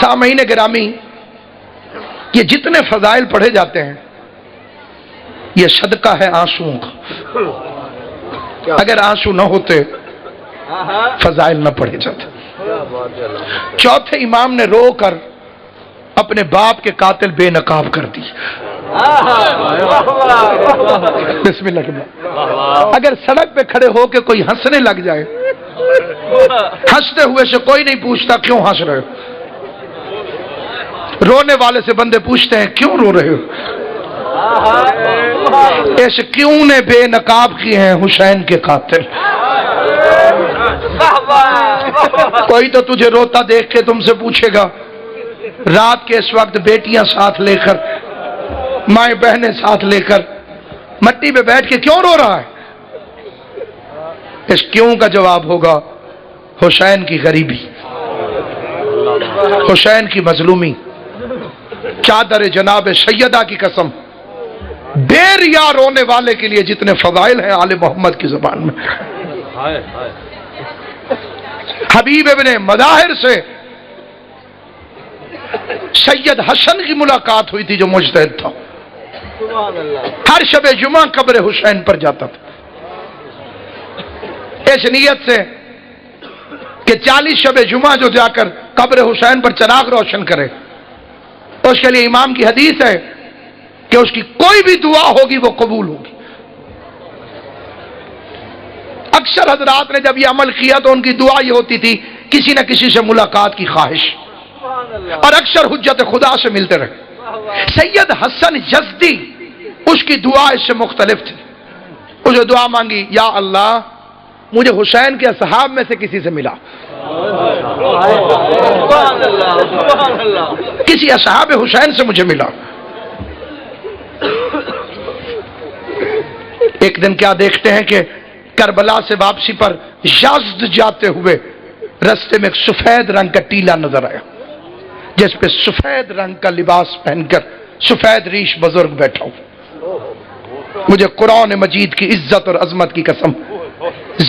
سامعین گرامی، یہ جتنے فضائل پڑھے جاتے ہیں یہ صدقہ ہے آنسوؤں کا۔ اگر آنسو نہ ہوتے فضائل نہ پڑھے جاتے۔ چوتھے امام نے رو کر اپنے باپ کے قاتل بے نقاب کر دی۔ بسم اللہ کے بعد اگر سڑک پہ کھڑے ہو کے کوئی ہنسنے لگ جائے، ہنستے ہوئے سے کوئی نہیں پوچھتا کیوں ہنس رہے ہو، رونے والے سے بندے پوچھتے ہیں کیوں رو رہے ہو؟ ایسے کیوں نے بے نقاب کیے ہیں حسین کے قاتل؟ کوئی تو تجھے روتا دیکھ کے تم سے پوچھے گا رات کے اس وقت بیٹیاں ساتھ لے کر، مائیں بہنیں ساتھ لے کر مٹی پہ بیٹھ کے کیوں رو رہا ہے؟ اس کیوں کا جواب ہوگا حسین کی غریبی، حسین کی مظلومی۔ چادر جناب سیدہ کی قسم، بے ریا رونے والے کے لیے جتنے فضائل ہیں آل محمد کی زبان میں۔ حبیب ابن مظاہر سے سید حسن کی ملاقات ہوئی تھی جو مجتہد تھا، ہر شب جمعہ قبر حسین پر جاتا تھا اس نیت سے کہ 40 شب جمعہ جو جا کر قبر حسین پر چراغ روشن کرے، اس کے لیے امام کی حدیث ہے کہ اس کی کوئی بھی دعا ہوگی وہ قبول ہوگی۔ اکثر حضرات نے جب یہ عمل کیا تو ان کی دعا یہ ہوتی تھی کسی نہ کسی سے ملاقات کی خواہش، اور اکثر حجت خدا سے ملتے رہے۔ سید حسن یزدی اس کی دعا اس سے مختلف تھی۔ اسے دعا مانگی یا اللہ مجھے حسین کے اصحاب میں سے کسی سے ملا، کسی اصحاب حسین سے مجھے ملا۔ ایک دن کیا دیکھتے ہیں کہ کربلا سے واپسی پر یزد جاتے ہوئے رستے میں ایک سفید رنگ کا ٹیلا نظر آیا جس پہ سفید رنگ کا لباس پہن کر سفید ریش بزرگ بیٹھا ہوں۔ مجھے قرآن مجید کی عزت اور عظمت کی قسم،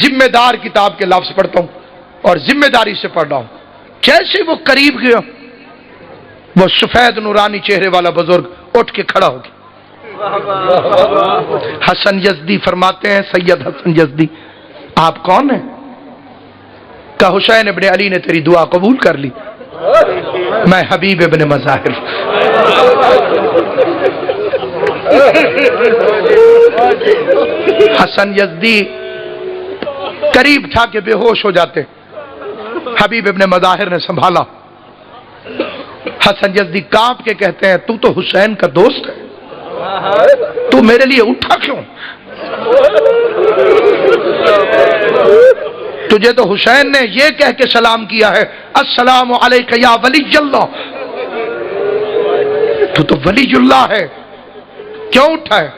ذمہ دار کتاب کے لفظ پڑھتا ہوں اور ذمہ داری سے پڑھ رہا ہوں، جیسے وہ قریب گیا وہ سفید نورانی چہرے والا بزرگ اٹھ کے کھڑا ہو گیا۔ حسن یزدی فرماتے ہیں سید حسن یزدی آپ کون ہیں؟ کہا حسین ابن علی نے تیری دعا قبول کر لی، میں حبیب ابن مظاہر۔ حسن یزدی قریب تھا کہ بے ہوش ہو جاتے، حبیب ابن مظاہر نے سنبھالا۔ حسن یزدی کانپ کے کہتے ہیں تو حسین کا دوست ہے، تو میرے لیے اٹھا کیوں؟ تجھے تو حسین نے یہ کہہ کے سلام کیا ہے السلام علیک یا ولی اللہ، تو ولی اللہ ہے، کیوں اٹھا ہے؟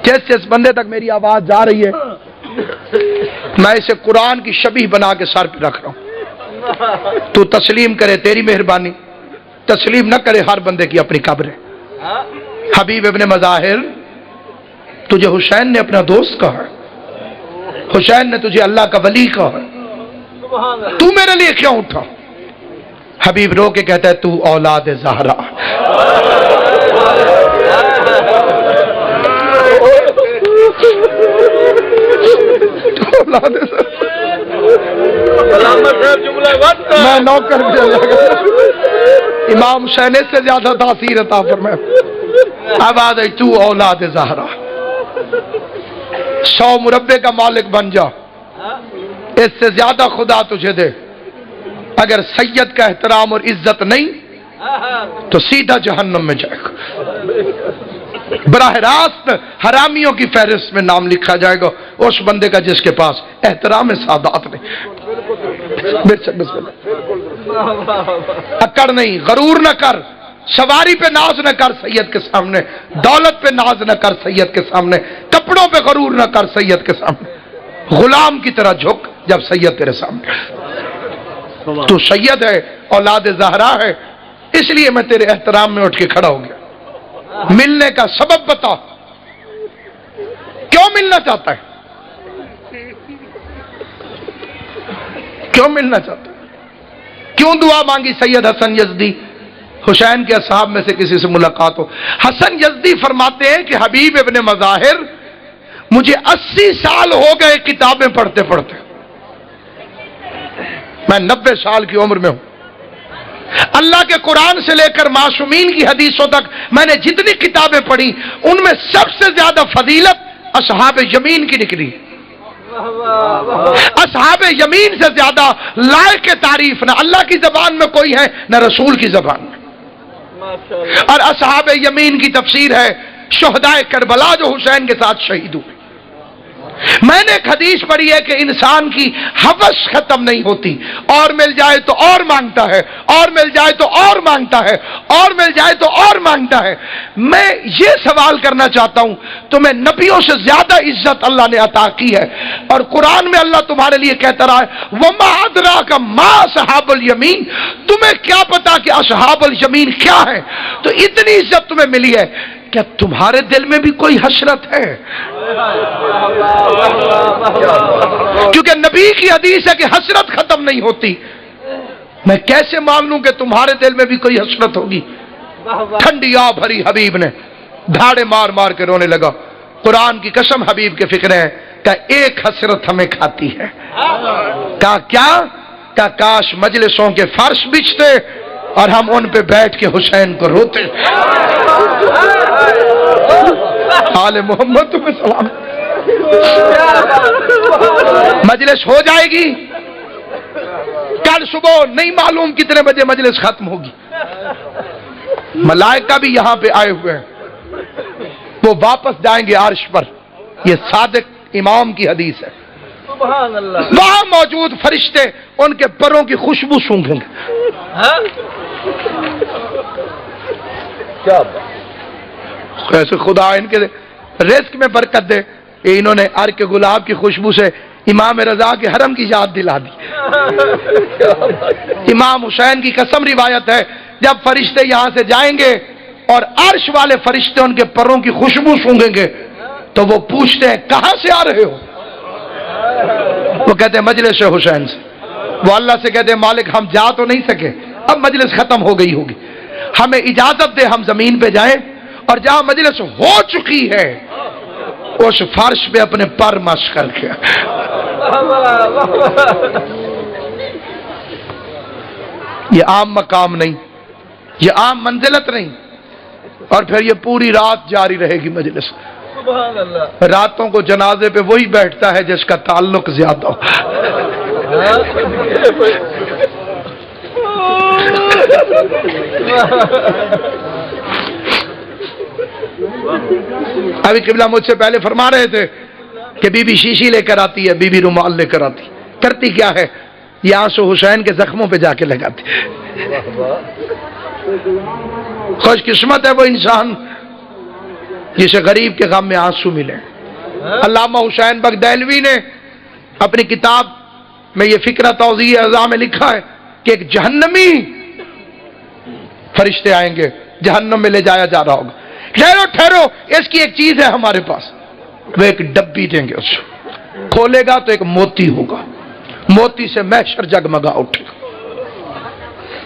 جیسے اس بندے تک میری آواز جا رہی ہے میں اسے قرآن کی شبیہ بنا کے سر پہ رکھ رہا ہوں، تو تسلیم کرے تیری مہربانی، تسلیم نہ کرے ہر بندے کی اپنی قبر ہے۔ حبیب ابن مظاہر تجھے حسین نے اپنا دوست کہا ہے، حسین نے تجھے اللہ کا ولی کہا ہے، تو میرے لیے کیوں اٹھا؟ حبیب رو کے کہتا ہے تو اولاد زہرا، میں نوکر بھی امام حسین سے زیادہ تاثیر عطا فرمائے۔ اب آ گئی تو اولاد زہرا، 100 مربع کا مالک بن جا، اس سے زیادہ خدا تجھے دے۔ اگر سید کا احترام اور عزت نہیں تو سیدھا جہنم میں جائے گا، براہ راست حرامیوں کی فہرست میں نام لکھا جائے گا اس بندے کا جس کے پاس احترام سادات نہیں، اکڑ نہیں، غرور نہ کر، سواری پہ ناز نہ کر سید کے سامنے، دولت پہ ناز نہ کر سید کے سامنے، کپڑوں پہ غرور نہ کر سید کے سامنے، غلام کی طرح جھک جب سید تیرے سامنے۔ تو سید ہے، اولاد زہرا ہے، اس لیے میں تیرے احترام میں اٹھ کے کھڑا ہو گیا۔ ملنے کا سبب بتا، کیوں ملنا چاہتا ہے؟ کیوں ملنا چاہتا ہے؟ کیوں دعا مانگی سید حسن یزدی؟ حسین کے اصحاب میں سے کسی سے ملاقات ہو. حسن یزدی فرماتے ہیں کہ حبیب ابن مظاہر مجھے 80 سال ہو گئے کتابیں پڑھتے پڑھتے، میں 90 سال کی عمر میں ہوں. اللہ کے قرآن سے لے کر معصومین کی حدیثوں تک میں نے جتنی کتابیں پڑھی ان میں سب سے زیادہ فضیلت اصحاب یمین کی نکلی. اصحاب یمین سے زیادہ لائق تعریف نہ اللہ کی زبان میں کوئی ہے نہ رسول کی زبان میں. اور اصحاب یمین کی تفسیر ہے شہدائے کربلا جو حسین کے ساتھ شہید ہوئے. میں نے ایک حدیث پڑھی ہے کہ انسان کی ہوس ختم نہیں ہوتی، اور مل جائے تو اور مانگتا ہے، اور مل جائے تو اور مانگتا ہے، اور مل جائے تو اور مانگتا ہے. میں یہ سوال کرنا چاہتا ہوں، تمہیں نبیوں سے زیادہ عزت اللہ نے عطا کی ہے، اور قرآن میں اللہ تمہارے لیے کہتا رہا ہے وَمَا أَدْرَاكَ مَا أَصْحَابُ الْيَمِينَ، تمہیں کیا پتا کہ اصحاب الیمین کیا ہے؟ تو اتنی عزت تمہیں ملی ہے. کیا تمہارے دل میں بھی کوئی حسرت ہے؟ کیونکہ نبی کی حدیث ہے کہ حسرت ختم نہیں ہوتی. میں کیسے مان لوں کہ تمہارے دل میں بھی کوئی حسرت ہوگی؟ ٹھنڈی آب بھری حبیب نے دھاڑے مار مار کے رونے لگا. قرآن کی قسم حبیب کے فکر ہے کہ ایک حسرت ہمیں کھاتی ہے. کہا کیا؟ کہ کاش مجلسوں کے فرش بچھتے اور ہم ان پہ بیٹھ کے حسین کو روتے. آل محمد تمہیں سلام. مجلس ہو جائے گی کل صبح، نہیں معلوم کتنے بجے مجلس ختم ہوگی. ملائکہ بھی یہاں پہ آئے ہوئے ہیں، وہ واپس جائیں گے عرش پر. یہ صادق امام کی حدیث ہے. وہاں موجود فرشتے ان کے پروں کی خوشبو سونگھیں گے. ایسے خدا ان کے رزق میں برکت دے. انہوں نے عرق کے گلاب کی خوشبو سے امام رضا کے حرم کی یاد دلا دی. امام حسین کی قسم روایت ہے جب فرشتے یہاں سے جائیں گے اور عرش والے فرشتے ان کے پروں کی خوشبو سونگیں گے تو وہ پوچھتے ہیں کہاں سے آ رہے ہو؟ وہ کہتے ہیں مجلس حسین سے. وہ اللہ سے کہتے ہیں مالک ہم جا تو نہیں سکے، اب مجلس ختم ہو گئی ہوگی، ہمیں اجازت دے ہم زمین پہ جائیں اور جہاں مجلس ہو چکی ہے اس فرش پہ اپنے پر مس کر کے. یہ عام مقام نہیں، یہ عام منزلت نہیں. اور پھر یہ پوری رات جاری رہے گی مجلس. راتوں کو جنازے پہ وہی بیٹھتا ہے جس کا تعلق زیادہ ہو. ابھی قبلہ مجھ سے پہلے فرما رہے تھے کہ بی بی شیشی لے کر آتی ہے، بی بی رومال لے کر آتی. کرتی کیا ہے؟ یہ آنسو حسین کے زخموں پہ جا کے لگاتی. خوش قسمت ہے وہ انسان جسے غریب کے غم میں آنسو ملے. علامہ حسین بغدیلوی نے اپنی کتاب میں یہ فکرہ توضیح اعضاء میں لکھا ہے کہ ایک جہنمی فرشتے آئیں گے، جہنم میں لے جایا جا رہا ہوگا. ٹھہرو ٹھہرو، اس کی ایک چیز ہے ہمارے پاس. وہ ایک ڈبی دیں گے، اس کھولے گا تو ایک موتی ہوگا. موتی سے محشر جگمگا اٹھے گا،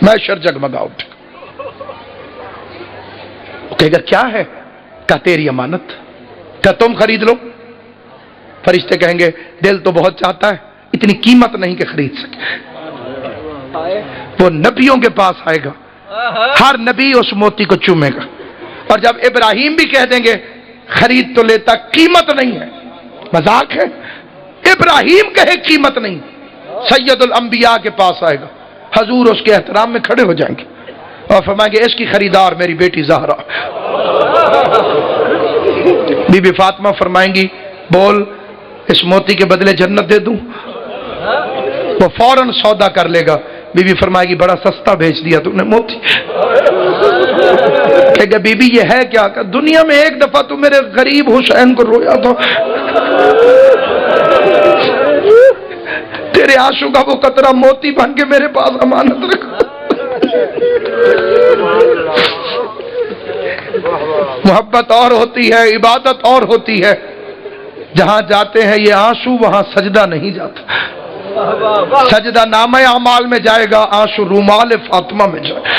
محشر جگمگا اٹھے گا. کہے گا کیا ہے؟ کہ تیری امانت، کہ تم خرید لو. فرشتے کہیں گے دل تو بہت چاہتا ہے، اتنی قیمت نہیں کہ خرید سکے. وہ نبیوں کے پاس آئے گا، ہر نبی اس موتی کو چومے گا. اور جب ابراہیم بھی کہہ دیں گے خرید تو لیتا، قیمت نہیں ہے، مذاق ہے. ابراہیم کہے قیمت نہیں، سید الانبیاء کے پاس آئے گا، حضور اس کے احترام میں کھڑے ہو جائیں گے اور فرمائیں گے اس کی خریدار میری بیٹی زہرا. بی بی فاطمہ فرمائیں گی بول اس موتی کے بدلے جنت دے دوں. وہ فوراً سودا کر لے گا. بی بی فرمائے گی بڑا سستا بھیج دیا تم نے موتی. کہے گا بی بی یہ ہے کیا؟ کہ دنیا میں ایک دفعہ تو میرے غریب حسین کو رویا تو تیرے آنسو کا وہ قطرہ موتی بن کے میرے پاس امانت رکھا. محبت اور ہوتی ہے، عبادت اور ہوتی ہے. جہاں جاتے ہیں یہ آنسو وہاں سجدہ نہیں جاتا. سجدہ نامہ اعمال میں جائے گا، آنسو رومال فاطمہ میں جائے گا۔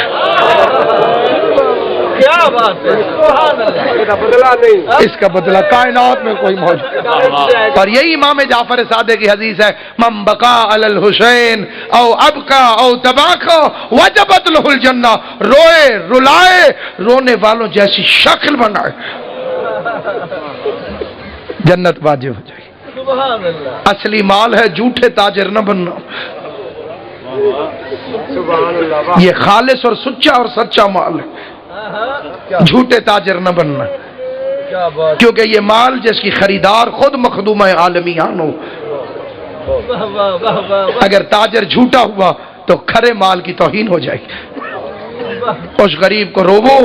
کیا بات ہے، سبحان اللہ، اس کا بدلہ نہیں، اس کا بدلہ کائنات میں کوئی موجود۔ اور یہی امام جعفر صادق کی حدیث ہے، من بقا علی الحسین او ابقا او تباکا وجبت له الجنہ، روئے رلائے رونے والوں جیسی شکل بنائے جنت واجب ہو جائے گی۔ سبحان اللہ، اصلی مال ہے، جھوٹے تاجر نہ بننا، سبحان اللہ، یہ خالص اور سچا اور سچا مال ہے، جھوٹے تاجر نہ بننا، کیا بات، کیونکہ یہ مال جس کی خریدار خود مخدوم عالمیان ہو، واہ واہ واہ واہ، اگر تاجر جھوٹا ہوا تو کھرے مال کی توہین ہو جائے گی۔ اس غریب کو روو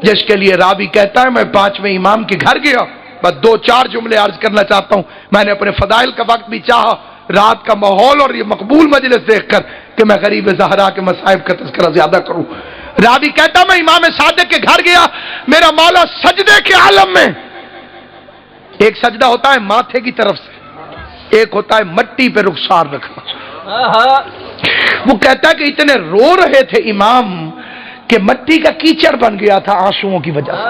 جس کے لیے راوی کہتا ہے میں 5ویں امام کے گھر گیا، بس 2-4 جملے عرض کرنا چاہتا ہوں، میں نے اپنے فضائل کا وقت بھی چاہا، رات کا ماحول اور یہ مقبول مجلس دیکھ کر کہ میں غریب زہرا کے مصائب کا تذکرہ زیادہ کروں۔ راوی کہتا میں امام صادق کے گھر گیا، میرا مولا سجدے کے عالم میں، ایک سجدہ ہوتا ہے ماتھے کی طرف سے، ایک ہوتا ہے مٹی پہ رخسار رکھنا۔ وہ کہتا ہے کہ اتنے رو رہے تھے امام کہ مٹی کا کیچڑ بن گیا تھا آنسوؤں کی وجہ سے،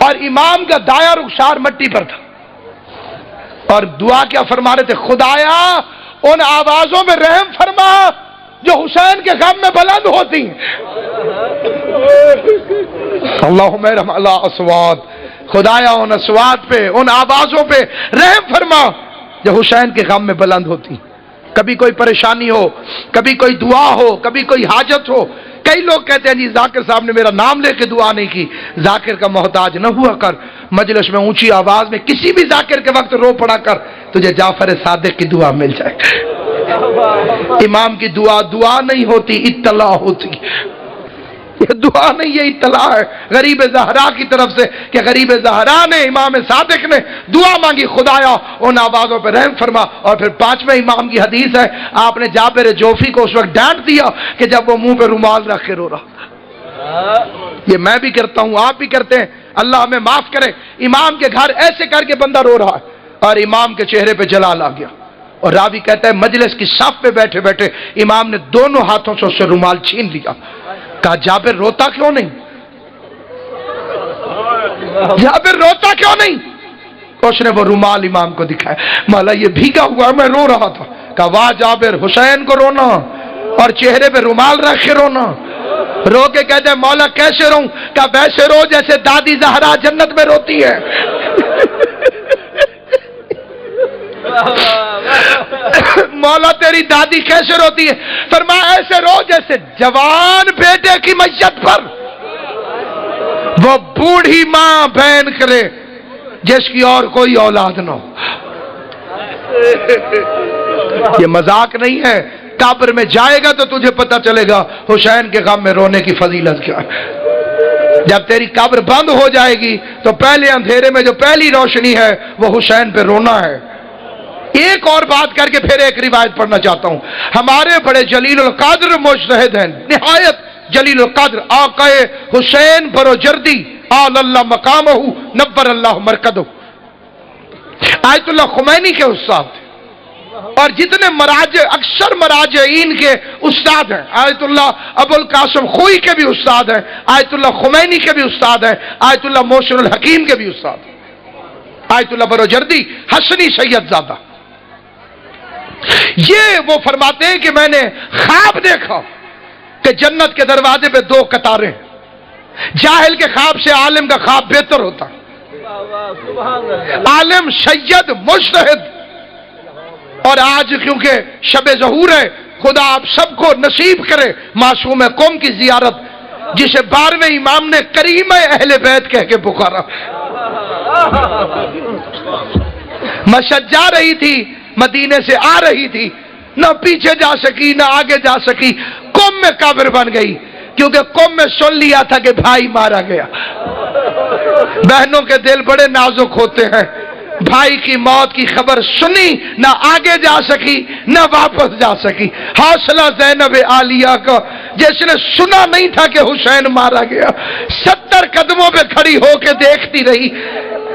اور امام کا دایا رخسار مٹی پر تھا، اور دعا کیا فرما رہے تھے، خدایا ان آوازوں میں رحم فرما جو حسین کے غم میں بلند ہوتی ہیں، اللہم ارحم علی اصوات، خدایا ان اصوات پہ، ان آوازوں پہ رحم فرما جو حسین کے غم میں بلند ہوتی ہیں۔ کبھی کوئی پریشانی ہو، کبھی کوئی دعا ہو، کبھی کوئی حاجت ہو، کئی لوگ کہتے ہیں جی ذاکر صاحب نے میرا نام لے کے دعا نہیں کی، ذاکر کا محتاج نہ ہوا کر، مجلس میں اونچی آواز میں کسی بھی ذاکر کے وقت رو پڑا کر، تجھے جعفر صادق کی دعا مل جائے۔ امام کی دعا نہیں ہوتی، اطلاع ہوتی، یہ دعا نہیں، یہ اطلاع ہے غریب زہرا کی طرف سے کہ غریب زہرا نے امام صادق نے دعا مانگی، خدایا ان آوازوں پہ رحم فرما۔ اور پھر 5ویں امام کی حدیث ہے، آپ نے جابر جوفی کو اس وقت ڈانٹ دیا کہ جب وہ منہ پہ رومال رکھ کے رو رہا تھا۔ یہ میں بھی کرتا ہوں، آپ بھی کرتے ہیں، اللہ ہمیں معاف کرے۔ امام کے گھر ایسے کر کے بندہ رو رہا ہے اور امام کے چہرے پہ جلال آ گیا، اور راوی کہتا ہے مجلس کی صف پہ بیٹھے بیٹھے امام نے دونوں ہاتھوں سے اس سے رومال چھین لیا، کہا جابر روتا کیوں نہیں، جابر روتا کیوں نہیں؟ اس نے وہ رومال امام کو دکھایا، مولا یہ بھیگا ہوا میں رو رہا تھا۔ کہا واہ جابر، حسین کو رونا اور چہرے پہ رومال رکھ کے رونا۔ رو کے کہتے ہیں مولا کیسے روں؟ کہا ویسے رو جیسے دادی زہرا جنت میں روتی ہے۔ مولا تیری دادی کیسے روتی ہے؟ فرمایا ایسے رو جیسے جوان بیٹے کی میت پر وہ بوڑھی ماں بہن کرے جس کی اور کوئی اولاد نہ ہو۔ یہ مذاق نہیں ہے، قبر میں جائے گا تو تجھے پتہ چلے گا حسین کے غم میں رونے کی فضیلت کیا ہے۔ جب تیری قبر بند ہو جائے گی تو پہلے اندھیرے میں جو پہلی روشنی ہے وہ حسین پہ رونا ہے۔ ایک اور بات کر کے پھر ایک روایت پڑھنا چاہتا ہوں، ہمارے بڑے جلیل القدر مجتہد ہیں، نہایت جلیل القدر آقا حسین بروجردی آل اللہ مقامہ نبر اللہ مرکدہ، آیت اللہ خمینی کے استاد تھے، اور جتنے مراجع اکثر مراجعین کے استاد ہیں، آیت اللہ ابو القاسم خوئی کے بھی استاد ہیں، آیت اللہ خمینی کے بھی استاد ہیں، آیت اللہ محسن الحکیم کے بھی استاد ہیں، آیت اللہ بروجردی حسنی سید زادہ۔ یہ وہ فرماتے ہیں کہ میں نے خواب دیکھا کہ جنت کے دروازے پہ 2 قطاریں، جاہل کے خواب سے عالم کا خواب بہتر ہوتا، عالم سید مجتہد۔ اور آج کیونکہ شب ظہور ہے، خدا آپ سب کو نصیب کرے معصوم قوم کی زیارت، جسے 12ویں امام نے کریم اہل بیت کہہ کے پکارا۔ مسجد جا رہی تھی، مدینے سے آ رہی تھی، نہ پیچھے جا سکی نہ آگے جا سکی، قوم میں قبر بن گئی، کیونکہ قوم میں سن لیا تھا کہ بھائی مارا گیا۔ بہنوں کے دل بڑے نازک ہوتے ہیں، بھائی کی موت کی خبر سنی، نہ آگے جا سکی نہ واپس جا سکی۔ حوصلہ زینب عالیہ کا، جس نے سنا نہیں تھا کہ حسین مارا گیا، 70 قدموں پہ کھڑی ہو کے دیکھتی رہی،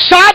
7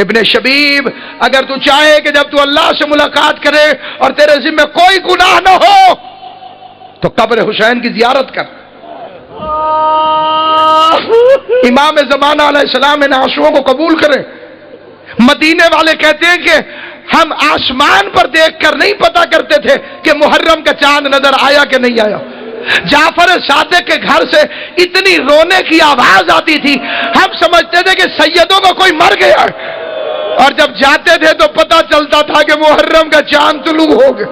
ابن شبیب اگر تو چاہے کہ جب تو اللہ سے ملاقات کرے اور تیرے ذمہ کوئی گناہ نہ ہو تو قبر حسین کی زیارت کر. امام زمانہ علیہ السلام ان آنسوؤں کو قبول کریں. مدینے والے کہتے ہیں کہ ہم آسمان پر دیکھ کر نہیں پتا کرتے تھے کہ محرم کا چاند نظر آیا کہ نہیں آیا. جعفر صادق کے گھر سے اتنی رونے کی آواز آتی تھی ہم سمجھتے تھے کہ سیدوں کا کوئی مر گیا ہے، اور جب جاتے تھے تو پتا چلتا تھا کہ محرم کا چاند طلوع ہو گیا.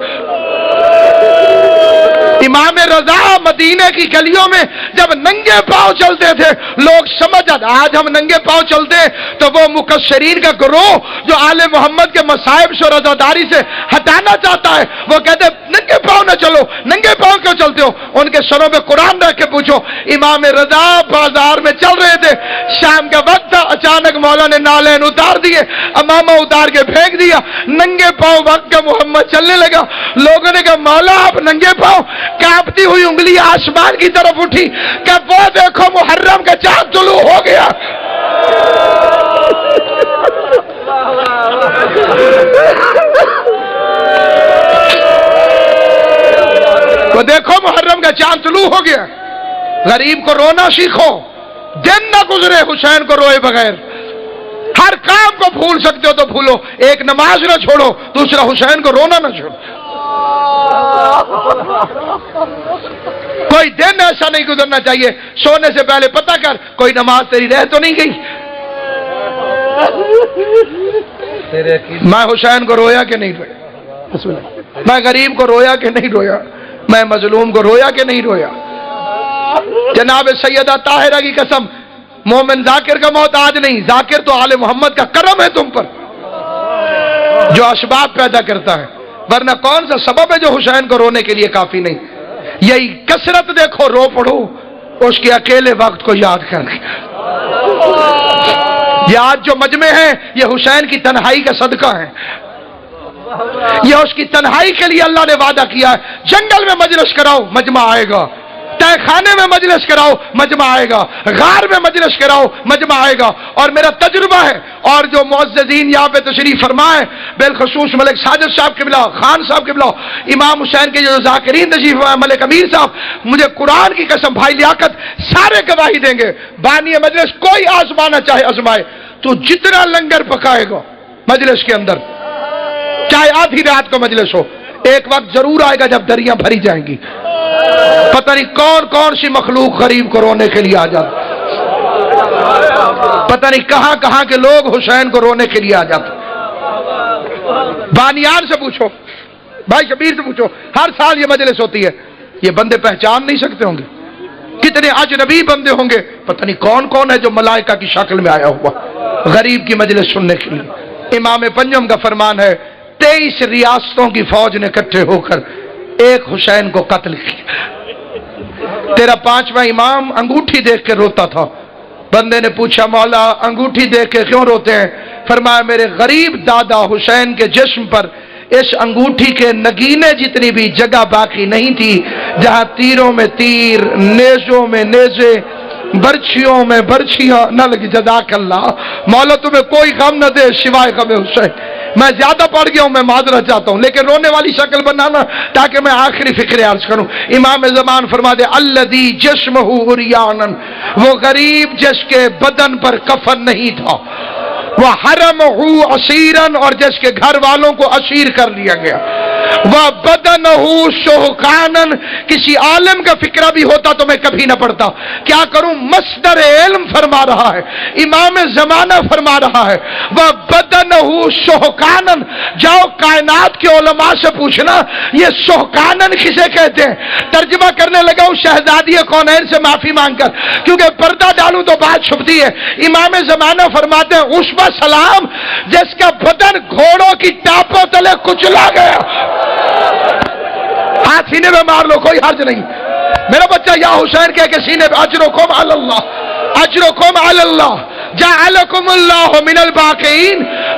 امام رضا مدینے کی گلیوں میں جب ننگے پاؤں چلتے تھے لوگ سمجھ آج ہم ننگے پاؤں چلتے تو وہ مکسرین کا گروہ جو آل محمد کے مصائب سے رضاداری سے ہٹانا چاہتا ہے وہ کہتے ننگے پاؤں نہ چلو. ننگے پاؤں کیوں چلتے ہو؟ ان کے سروں پہ قرآن رکھ کے پوچھو. امام رضا بازار میں چل رہے تھے، شام کا وقت تھا، اچانک مولا نے نالین اتار دیے، امامہ اتار کے پھینک دیا، ننگے پاؤں وقت کا محمد چلنے لگا. لوگوں نے کہا مولا آپ ننگے پاؤں؟ کانپتی ہوئی انگلی آسمان کی طرف اٹھی کہ وہ دیکھو محرم کا چاند طلوع ہو گیا. وہ دیکھو محرم کا چاند طلوع ہو گیا. غریب کو رونا سیکھو، دن نہ گزرے حسین کو روئے بغیر. ہر کام کو بھول سکتے ہو تو بھولو، ایک نماز نہ چھوڑو، دوسرا حسین کو رونا نہ چھوڑو. کوئی دن ایسا نہیں گزرنا چاہیے سونے سے پہلے پتہ کر کوئی نماز تیری رہ تو نہیں گئی. میں حسین کو رویا کہ نہیں رویا؟ میں غریب کو رویا کہ نہیں رویا؟ میں مظلوم کو رویا کہ نہیں رویا؟ جناب سیدہ طاہرہ کی قسم، مومن ذاکر کا موت آج نہیں، ذاکر تو آل محمد کا کرم ہے تم پر جو اسباب پیدا کرتا ہے، ورنہ کون سا سبب ہے جو حسین کو رونے کے لیے کافی نہیں. یہی کثرت دیکھو، رو پڑھو اس کے اکیلے وقت کو یاد کر کے. یہ آج جو مجمع ہے یہ حسین کی تنہائی کا صدقہ ہے. یہ اس کی تنہائی کے لیے اللہ نے وعدہ کیا ہے. جنگل میں مجلس کراؤ مجمع آئے گا، تہ خانے میں مجلس کراؤ مجمع آئے گا، غار میں مجلس کراؤ مجمع آئے گا. اور میرا تجربہ ہے، اور جو معززین یہاں پہ تشریف فرمائے، بالخصوص ملک ساجد صاحب قبلہ، خان صاحب قبلہ، امام حسین کے جو ذاکرین تشریف فرمائے، ملک امیر صاحب، مجھے قرآن کی قسم بھائی لیاقت سارے گواہی دیں گے. بانی مجلس کوئی آزمانا چاہے آزمائے، تو جتنا لنگر پکائے گا مجلس کے اندر، چاہے آدھی رات کو مجلس ہو، ایک وقت ضرور آئے گا جب دریاں بھری جائیں گی. پتہ نہیں کون کون سی مخلوق غریب کو رونے کے لیے آ جاتے، پتہ نہیں کہاں کہاں کے لوگ حسین کو رونے کے لیے آ جاتے. بانیان سے پوچھو، بھائی شبیر سے پوچھو، ہر سال یہ مجلس ہوتی ہے. یہ بندے پہچان نہیں سکتے ہوں گے، کتنے اجنبی بندے ہوں گے، پتہ نہیں کون کون ہے جو ملائکہ کی شکل میں آیا ہوا غریب کی مجلس سننے کے لیے. امام پنجم کا فرمان ہے 23 ریاستوں کی فوج نے اکٹھے ہو کر ایک حسین کو قتل کیا. تیرا 5واں امام انگوٹھی دیکھ کے روتا تھا. بندے نے پوچھا مولا انگوٹھی دیکھ کے کیوں روتے ہیں؟ فرمایا میرے غریب دادا حسین کے جسم پر اس انگوٹھی کے نگینے جتنی بھی جگہ باقی نہیں تھی جہاں تیروں میں تیر، نیزوں میں نیزے، برچھیوں میں برچھیاں نہ لگی. جزاک اللہ. مولا تمہیں کوئی غم نہ دے سوائے غم حسین. میں زیادہ پڑھ گیا ہوں، میں معذرت چاہتا ہوں، لیکن رونے والی شکل بنانا تاکہ میں آخری فکر عرض کروں. امام زمان فرما دے الذی جسمہ عریانا، وہ غریب جس کے بدن پر کفن نہیں تھا، وہ حرمہ اسیرا، اور جس کے گھر والوں کو اسیر کر لیا گیا، وہ بدنہ شوکانا. کسی عالم کا فکرہ بھی ہوتا تو میں کبھی نہ پڑھتا. کیا کروں؟ مصدر علم فرما رہا ہے، امام زمانہ فرما رہا ہے وہ بدنہ شوکانا. جاؤ کائنات کے علماء سے پوچھنا یہ شوکانا کسے کہتے ہیں. ترجمہ کرنے لگا ہوں شہزادی کونین سے معافی مانگ کر، کیونکہ پردہ ڈالوں تو بات چھپتی ہے. امام زمانہ فرماتے ہیں عشبہ سلام جس کا بدن گھوڑوں کی ٹاپوں تلے کچلا گیا. ہاتھ سینے میں مار لو، کوئی حرج نہیں. میرا بچہ یا حسین کہہ کے سینے پہ اجرکم علی اللہ، اجرکم علی اللہ، جعلکم اللہ من الباقین.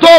2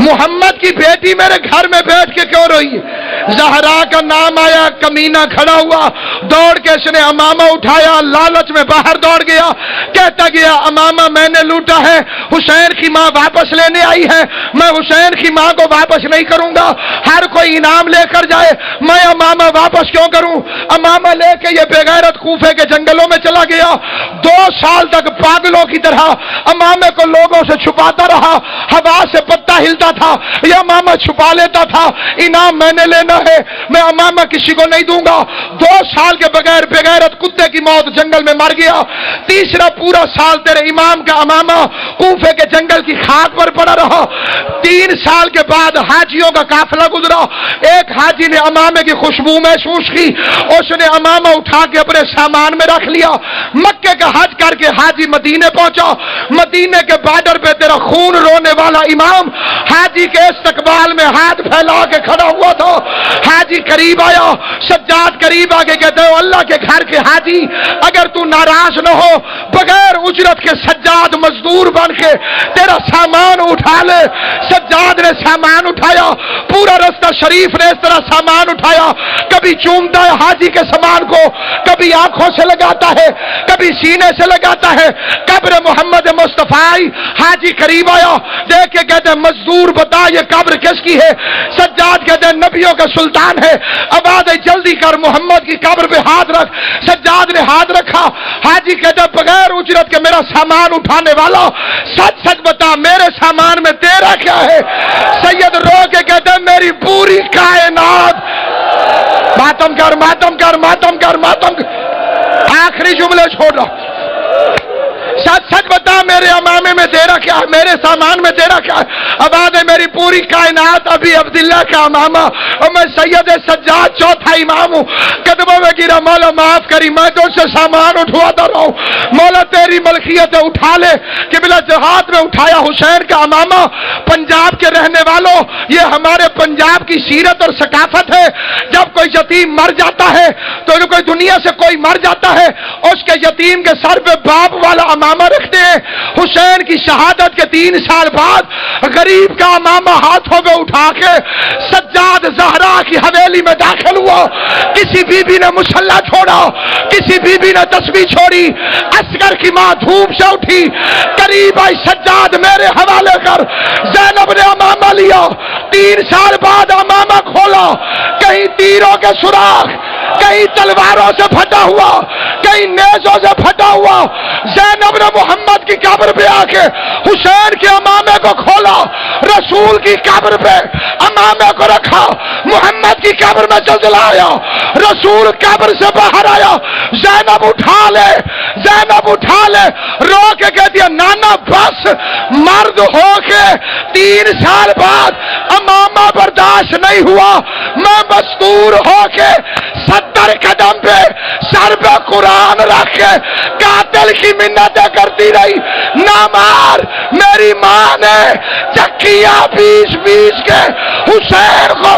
محمد کی بیٹی میرے گھر میں بیٹھ کے کیوں روئی؟ زہرا کا نام آیا، کمینہ کھڑا ہوا، دوڑ کے اس نے امامہ اٹھایا، لالچ میں باہر دوڑ گیا، کہتا گیا امامہ میں نے لوٹا ہے، حسین کی ماں واپس لینے آئی ہے، میں حسین کی ماں کو واپس نہیں کروں گا، ہر کوئی انعام لے کر جائے، میں امامہ واپس کیوں کروں؟ امامہ لے کے یہ بے غیرت کوفے کے جنگلوں میں چلا گیا، 2 سال تک پاگلوں کی طرح امامے کو لوگوں سے چھپاتا رہا، ہوا سے پتا ہلتا تھا، یہ امامہ چھپا لیتا تھا، انعام میں نے لینا ہے، میں امامہ کسی کو نہیں دوں گا۔ 2 سال کے بغیر بے غیرت کتے کی موت جنگل میں مر گیا، تیسرا پورا سال تیرے امام کا امامہ کوفے کے جنگل کی خاک پر پڑا رہا۔ 3 سال کے بعد حاجیوں کا قافلہ گزرا، ایک حاجی نے امامے کی خوشبو محسوس کی، اس نے امامہ اٹھا کے اپنے سامان میں رکھ لیا، مکے کا حج کر کے حاجی مدینے پہنچا، مدینے کے بارڈر پہ تیرا خون رونے والا امام حاجی کے استقبال میں ہاتھ پھیلا کے کھڑا ہوا تھا۔ حاجی قریب آیا، سجاد قریب آ کے کہتے ہو اللہ کے گھر کے حاجی اگر تو ناراض نہ ہو بغیر اجرت کے سجاد مزدور بن کے تیرا سامان اٹھا لے۔ سجاد نے سامان اٹھایا، پورا رستہ شریف نے اس طرح سامان اٹھایا، کبھی چومتا ہے حاجی کے سامان کو، کبھی آنکھوں سے لگاتا ہے، کبھی سینے سے لگاتا ہے۔ قبر محمد مصطفیٰ حاجی قریب آیا، دیکھ کے کہتے ہیں مزدور بتا یہ قبر کس کی ہے؟ سجاد کہتے ہیں نبیوں کا سلطان ہے، آواز جلدی کر محمد کی قبر پہ ہاتھ رکھ۔ سجاد نے ہاتھ رکھا، حاجی کہتے ہیں بغیر اجرت کے میرا سامان اٹھانے والا سچ سچ بتا میرے سامان میں تیرا کیا ہے؟ سید رو کے کہتے ہیں میری پوری کائنات۔ ماتم کر ماتم کر ماتم کر ماتم کر، آخری جملے چھوڑ رہا، سچ سچ بتا میرے امامے میں تیرا کیا ہے، میرے سامان میں تیرا کیا ہے؟ آواز ہے میری پوری کائنات ابھی عبداللہ کا امامہ، اور میں سید سجاد چوتھا امام ہوں، قدموں میں گرا مولا معاف کری، میں تو سے سامان اٹھواتا رہا ہوں، مولا تیری ملکیت اٹھا لے۔ قبلہ جہاد میں اٹھایا حسین کا امامہ۔ پنجاب کے رہنے والوں یہ ہمارے پنجاب کی سیرت اور ثقافت ہے، جب کوئی یتیم مر جاتا ہے تو کوئی دنیا سے کوئی مر جاتا ہے اس کے یتیم کے سر پہ باپ والا امامہ رکھتے ہیں۔ حسین کی شہادت کے 3 سال بعد غریب کا امامہ ہاتھوں میں اٹھا کے سجاد زہرا کی حویلی میں داخل ہوا۔ کسی بی بی نے مصلی چھوڑا، کسی بی بی نے تسبیح چھوڑی، اصغر کی ماں دھوپ سے اٹھی، قریب آئی سجاد میرے حوالے کر، زینب نے امامہ لیا۔ 3 سال بعد امامہ کھولا، کہیں تیروں کے سوراخ، کہیں تلواروں سے پھٹا ہوا، کہیں نیزوں سے پھٹا ہوا۔ زینب نے محمد کی قبر پہ آ کے حسین کے امامے کو کھولا، رسول کی قبر پہ امامے کو رکھا، محمد کی قبر میں زلزلہ آیا، رسول قبر سے باہر آیا، زینب اٹھا لے، زینب اٹھا لے، رو کے کہہ دیا نانا بس، مرد ہو کے 3 سال بعد امامہ برداشت نہیں ہوا، میں مستور ہو کے 70 قدم پہ سر پہ قرآن رکھ کے قاتل کی منتیں کرتی رہی، نہ مار۔ میری ماں نے چکیاں پیس پیس کے حسین کو